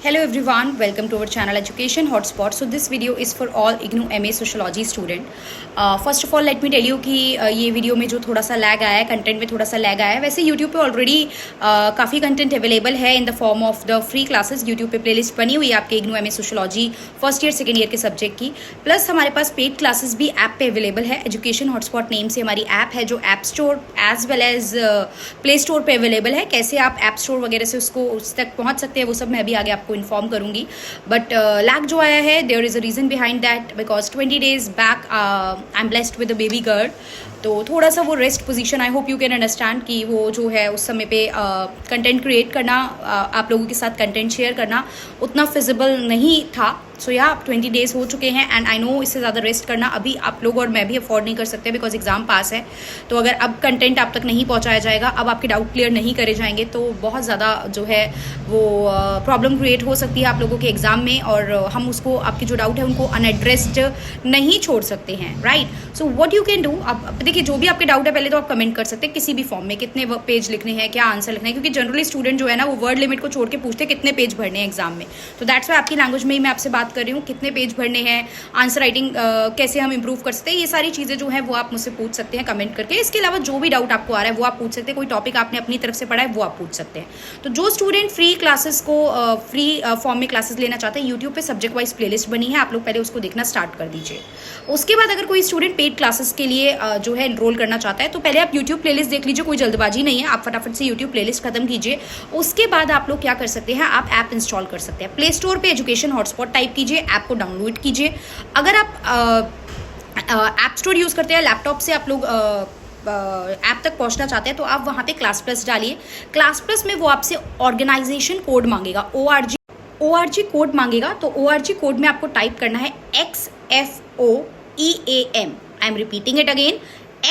Hello everyone, welcome to our channel Education Hotspot. So this video is for all IGNOU MA Sociology student. First of all let me tell you कि ये video में जो थोड़ा सा lag आया है, content में थोड़ा सा लैग आया है. वैसे YouTube पे ऑलरेडी काफ़ी कंटेंट अवेलेबल है in the form of the free classes. YouTube पे प्लेलिस्ट बनी हुई है आपके IGNOU MA Sociology first year second year के सब्जेक्ट की. प्लस हमारे पास पेड क्लासेस भी ऐप पे अवेलेबल है. एजुकेशन हॉटस्पॉट नेम से हमारी ऐप है जो app store as well as play store पे अवेलेबल है. कैसे आप ऐप स्टोर वगैरह से उस तक पहुँच सकते हैं वो सब मैं अभी आगे आपको इन्फॉर्म करूंगी. बट लैग जो आया है there is a reason behind that because 20 days back I am blessed with a baby girl. तो थोड़ा सा वो rest position I hope you can understand कि वो जो है उस समय पे कंटेंट क्रिएट करना आप लोगों के साथ कंटेंट शेयर करना उतना फिजिबल नहीं था. सो या 20 days हो चुके हैं एंड आई नो इससे ज़्यादा रेस्ट करना अभी आप लोग और मैं भी अफोर्ड नहीं कर सकते बिकॉज एग्जाम पास है. तो अगर अब कंटेंट आप तक नहीं पहुंचाया जाएगा, अब आपके डाउट क्लियर नहीं करे जाएंगे तो बहुत ज़्यादा जो है वो प्रॉब्लम क्रिएट हो सकती है आप लोगों के एग्जाम में और हम उसको आपके जो डाउट है उनको अनएड्रेस्ड नहीं छोड़ सकते हैं. Right. So what you can do, अब देखिए जो भी आपके डाउट है पहले तो आप कमेंट कर सकते हैं किसी भी फॉर्म में, कितने पेज लिखने हैं, क्या आंसर लिखना है, क्योंकि जनरली स्टूडेंट जो है ना वो वर्ड लिमिट को छोड़ के पूछते हैं कितने पेज भरने हैं एग्जाम में. तो दैट्स वाई आपकी लैंग्वेज में ही मैं आपसे बात कर रही हूँ कितने पेज भरने हैं, आंसर राइटिंग कैसे हम इंप्रूव कर सकते हैं, ये सारी चीज़ें जो है वो आप मुझसे पूछ सकते हैं कमेंट करके. इसके अलावा जो भी डाउट आपको आ रहा है वो आप पूछ सकते हैं. कोई टॉपिक आपने अपनी तरफ से पढ़ा है वो आप पूछ सकते हैं. तो जो स्टूडेंट फ्री क्लासेस को फ्री फॉर्म में क्लासेस लेना चाहते हैं यूट्यूब पे सब्जेक्ट वाइज प्लेलिस्ट बनी है, आप लोग पहले उसको देखना स्टार्ट कर दीजिए. उसके बाद अगर कोई स्टूडेंट पेड क्लासेस के लिए जो है एनरोल करना चाहता है तो पहले आप यूट्यूब प्लेलिस्ट देख लीजिए. कोई जल्दबाजी नहीं है, आप फटाफट से यूट्यूब प्लेलिस्ट खत्म कीजिए. उसके बाद आप लोग क्या कर सकते हैं, आप ऐप इंस्टॉल कर सकते हैं. प्ले स्टोर पे एजुकेशन हॉटस्पॉट टाइप कीजिए, ऐप को डाउनलोड कीजिए. अगर आप ऐप स्टोर यूज़ करते हैं लैपटॉप से, आप लोग ऐप तक पहुंचना चाहते हैं तो आप वहाँ पे क्लास प्लस डालिए. क्लास प्लस में वो आपसे ऑर्गेनाइजेशन कोड मांगेगा, ORG कोड मांगेगा. तो ORG कोड में आपको टाइप करना है XFOEAM. I am repeating it again,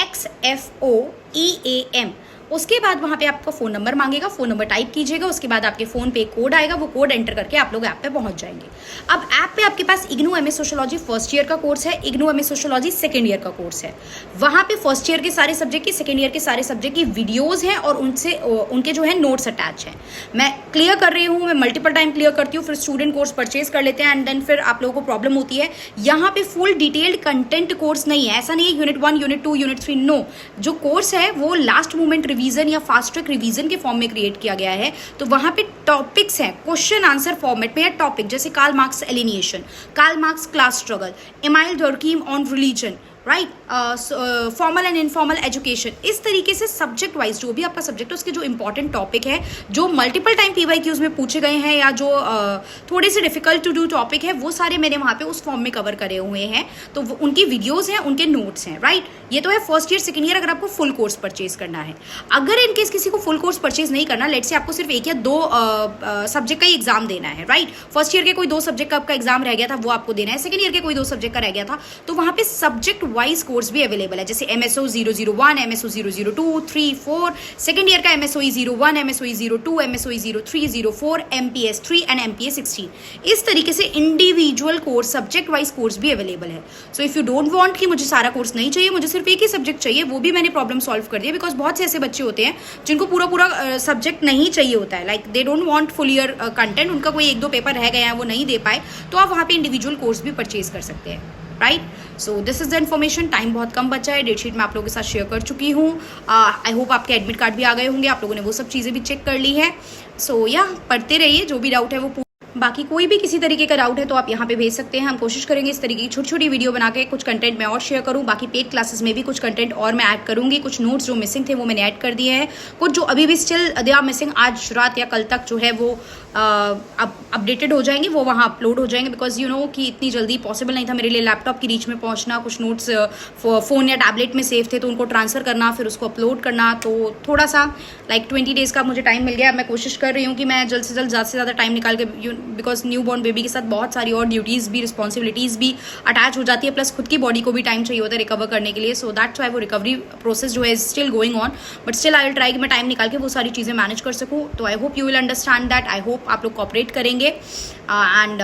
XFOEAM. उसके बाद वहाँ पे आपका फ़ोन नंबर मांगेगा, फ़ोन नंबर टाइप कीजिएगा. उसके बाद आपके फ़ोन पे कोड आएगा, वो कोड एंटर करके आप लोग ऐप पे पहुँच जाएंगे. अब ऐप पे आपके पास IGNOU MA sociology first year का कोर्स है, IGNOU MA sociology second year का कोर्स है. वहाँ पे फर्स्ट ईयर के सारे सब्जेक्ट की, सेकेंड ईयर के सारे सब्जेक्ट की वीडियोज़ हैं और उनके जो है नोट्स अटैच हैं. मैं क्लियर कर रही हूँ, मैं मल्टीपल टाइम क्लियर करती हूँ, फिर स्टूडेंट कोर्स परचेज कर लेते हैं एंड देन फिर आप लोगों को प्रॉब्लम होती है. यहाँ पे फुल डिटेल्ड कंटेंट कोर्स नहीं है. ऐसा नहीं है यूनिट 1, यूनिट 2, यूनिट 3. नो, जो कोर्स है वो लास्ट मोमेंट रिवीजन या फास्ट रिवीजन के फॉर्म में क्रिएट किया गया है. तो वहां पे टॉपिक्स हैं क्वेश्चन आंसर फॉर्मेट में, या टॉपिक जैसे Karl Marx alienation, Karl Marx class struggle, Emile Durkheim on religion, right, formal and informal education. इस तरीके से सब्जेक्ट वाइज जो भी आपका सब्जेक्ट है उसके जो इंपॉर्टेंट टॉपिक है, जो मल्टीपल टाइम PYQs में पूछे गए हैं या जो थोड़े से डिफिकल्ट टू डू टॉपिक है, वो सारे मैंने वहाँ पे उस फॉर्म में कवर करे हुए हैं. तो उनकी वीडियोस हैं, उनके नोट्स हैं. राइट. ये तो है फर्स्ट ईयर सेकेंड ईयर अगर आपको फुल कोर्स परचेज करना है. अगर इनकेस किसी को फुल कोर्स परचेज नहीं करना, लेट से आपको सिर्फ एक या दो सब्जेक्ट का ही एग्जाम देना है. राइट. फर्स्ट ईयर के कोई 2 सब्जेक्ट का आपका एग्जाम रह गया था वो आपको देना है, सेकेंड ईयर के कोई 2 सब्जेक्ट का रह गया था, तो वहाँ पे सब्जेक्ट वाइज कोर्स भी अवेलेबल है. जैसे MSO 001, MSO 002, 3, 4, सेकेंड ईयर का MSOE 01, MSOE 02, MSOE 03, 04, MPS 3 and MPS 16. इस तरीके से individual course, subject wise course भी अवेलेबल है. So if you don't want कि मुझे सारा कोर्स नहीं चाहिए, मुझे सिर्फ एक ही सब्जेक्ट चाहिए, वो भी मैंने प्रॉब्लम सॉल्व कर दिया. बिकॉज बहुत से ऐसे बच्चे होते हैं जिनको पूरा सब्जेक्ट नहीं चाहिए होता है, like they don't want full year content, उनका कोई 1-2 पेपर रह गया है वो नहीं दे पाए, तो आप वहाँ पे इंडिविजुअल कोर्स भी परचेज कर सकते हैं. Right. So this is the information. Time बहुत कम बचा है, डेटशीट मैं आप लोगों के साथ शेयर कर चुकी हूँ. आई होप आपके एडमिट कार्ड भी आ गए होंगे, आप लोगों ने वो सब चीज़ें भी चेक कर ली है. सो या पढ़ते रहिए, जो भी डाउट है वो बाकी कोई भी किसी तरीके का डाउट है तो आप यहाँ पे भेज सकते हैं. हम कोशिश करेंगे इस तरीके की छोटी छोटी वीडियो बना के कुछ कंटेंट मैं और शेयर करूँ. बाकी पेड क्लासेस में भी कुछ कंटेंट और मैं ऐड करूँगी. कुछ नोट्स जो मिसिंग थे वो मैंने ऐड कर दिए हैं, कुछ जो अभी भी स्टिल दे आर मिसिंग, आज रात या कल तक जो है वो अपडेटेड हो जाएंगे, वो वहाँ अपलोड हो जाएंगे. बिकॉज यू नो कि इतनी जल्दी पॉसिबल नहीं था मेरे लिए लैपटॉप की रीच में पहुँचना. कुछ नोट्स फ़ोन या टैबलेट में सेव थे तो उनको ट्रांसफ़र करना, फिर उसको अपलोड करना, तो थोड़ा सा लाइक 20 days का मुझे टाइम मिल गया. मैं कोशिश कर रही हूँ कि मैं जल्द से ज़्यादा टाइम निकाल के, बिकॉज न्यू बॉर्न बेबी के साथ बहुत सारी और ड्यूटीज़ भी, रिस्पॉन्सिबिलिटीज़ भी अटैच हो जाती है, प्लस खुद की बॉडी को भी टाइम चाहिए होता है रिकवर करने के लिए. सो दैट्स वाई वो रिकवरी प्रोसेस जो है still going on, but still I will try कि मैं टाइम निकाल के वो सारी चीज़ें मैनेज कर सकूँ. तो आई hope you will understand that. I hope आप लोग कॉपरेट करेंगे एंड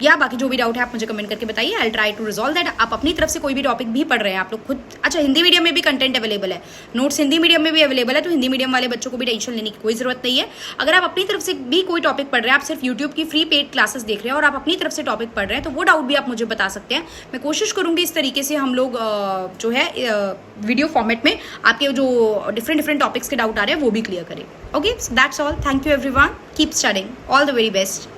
या बाकी जो भी डाउट है आप मुझे कमेंट करके बताइए. I will try to resolve that. आप अपनी तरफ से कोई भी टॉपिक भी पढ़ रहे हैं आप लोग खुद, अच्छा हिंदी मीडियम में भी कंटेंट अवेलेबल है, नोट्स हिंदी मीडियम में भी अवेलेबल है, तो हिंदी मीडियम वाले बच्चों को भी टेंशन लेने की कोई ज़रूरत नहीं है. अगर आप अपनी तरफ से भी कोई टॉपिक पढ़ रहे हैं, आप सिर्फ यूट्यूब की फ्री पेड क्लासेस देख रहे हैं और आप अपनी तरफ से टॉपिक पढ़ रहे हैं, तो वो डाउट भी आप मुझे बता सकते हैं। मैं कोशिश करूंगी इस तरीके से हम लोग जो है वीडियो फॉर्मेट में आपके जो डिफरेंट टॉपिक्स के डाउट आ रहे हैं वो भी क्लियर करें। Okay, so that's all. Thank you everyone, keep studying, all the very best.